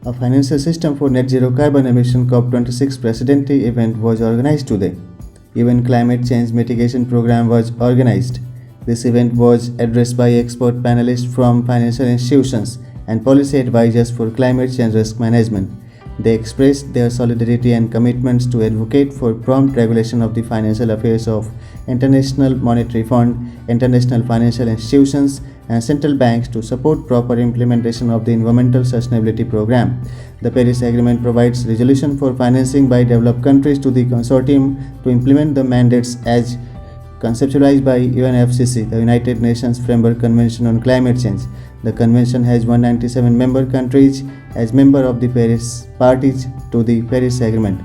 A financial system for net zero carbon emission COP26 Presidency Event was organized today. UN Climate Change Mitigation Program was organized. This event was addressed by expert panelists from financial institutions and policy advisors for climate change risk management. They expressed their solidarity and commitments to advocate for prompt regulation of the financial affairs of International Monetary Fund, international financial institutions, and central banks to support proper implementation of the Environmental Sustainability Program. The Paris Agreement provides resolution for financing by developed countries to the Consortium to implement the mandates as conceptualized by UNFCCC, the United Nations Framework Convention on Climate Change. The convention has 197 member countries as member of the Paris parties to the Paris Agreement,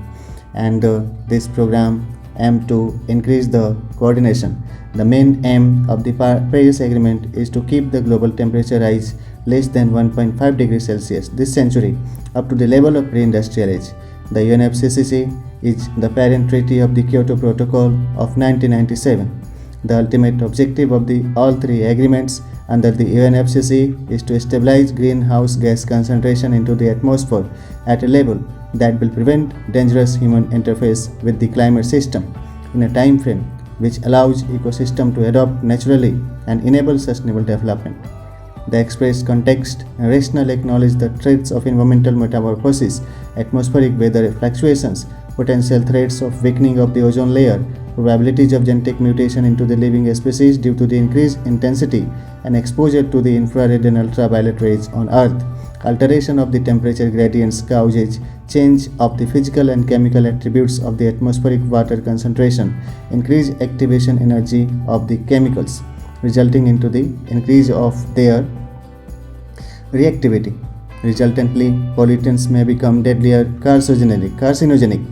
and this program aims to increase the coordination. The main aim of the Paris Agreement is to keep the global temperature rise less than 1.5 degrees Celsius this century, up to the level of pre-industrial age. The UNFCCC is the parent treaty of the Kyoto Protocol of 1997. The ultimate objective of all three agreements under the UNFCCC is to stabilize greenhouse gas concentration into the atmosphere at a level that will prevent dangerous human interference with the climate system in a time frame which allows ecosystem to adapt naturally and enable sustainable development. The expressed context and rationale acknowledge the threats of environmental metamorphosis, atmospheric weather fluctuations, potential threats of weakening of the ozone layer, probabilities of genetic mutation into the living species due to the increased intensity and exposure to the infrared and ultraviolet rays on Earth, alteration of the temperature gradients causes change of the physical and chemical attributes of the atmospheric water concentration, increased activation energy of the chemicals, resulting into the increase of their reactivity. Resultantly, pollutants may become deadlier carcinogenic.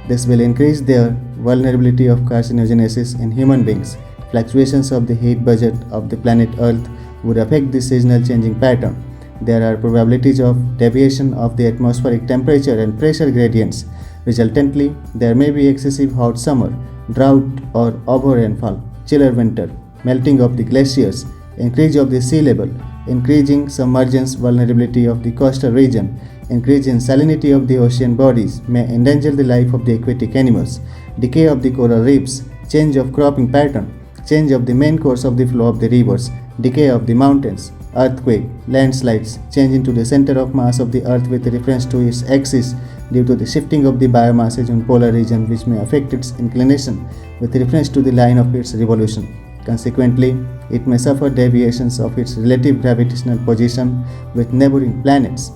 This will increase their vulnerability of carcinogenesis in human beings. Fluctuations of the heat budget of the planet Earth would affect the seasonal changing pattern. There are probabilities of deviation of the atmospheric temperature and pressure gradients. Resultantly, there may be excessive hot summer, drought or over rainfall, chilly winter, melting of the glaciers, increase of the sea level, increasing submergence vulnerability of the coastal region, increase in salinity of the ocean bodies may endanger the life of the aquatic animals, decay of the coral reefs, change of cropping pattern, change of the main course of the flow of the rivers, decay of the mountains, earthquake, landslides, change into the center of mass of the earth with reference to its axis due to the shifting of the biomasses in polar region which may affect its inclination with reference to the line of its revolution. Consequently, it may suffer deviations of its relative gravitational position with neighboring planets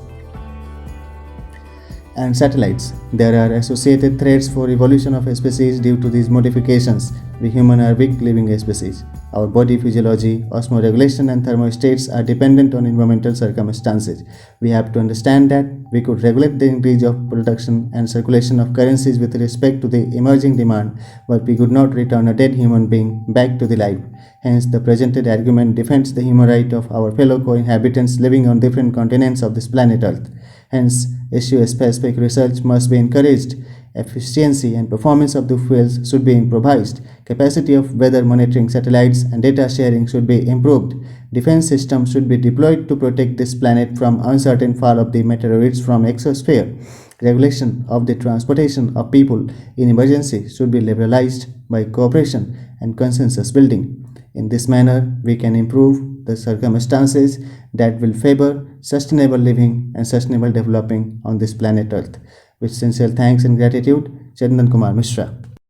and satellites. There are associated threats for evolution of species due to these modifications. We humans are weak living species. Our body physiology, osmoregulation and thermostats are dependent on environmental circumstances. We have to understand that we could regulate the increase of production and circulation of currencies with respect to the emerging demand, but we could not return a dead human being back to the life. Hence, the presented argument defends the human right of our fellow co-inhabitants living on different continents of this planet Earth. Hence, issue-specific research must be encouraged. Efficiency and performance of the fuels should be improvised. Capacity of weather monitoring satellites and data sharing should be improved. Defense systems should be deployed to protect this planet from uncertain fall of the meteorites from exosphere. Regulation of the transportation of people in emergency should be liberalized by cooperation and consensus building. In this manner, we can improve the circumstances that will favor sustainable living and sustainable developing on this planet Earth. With sincere thanks and gratitude, Chandan Kumar Mishra.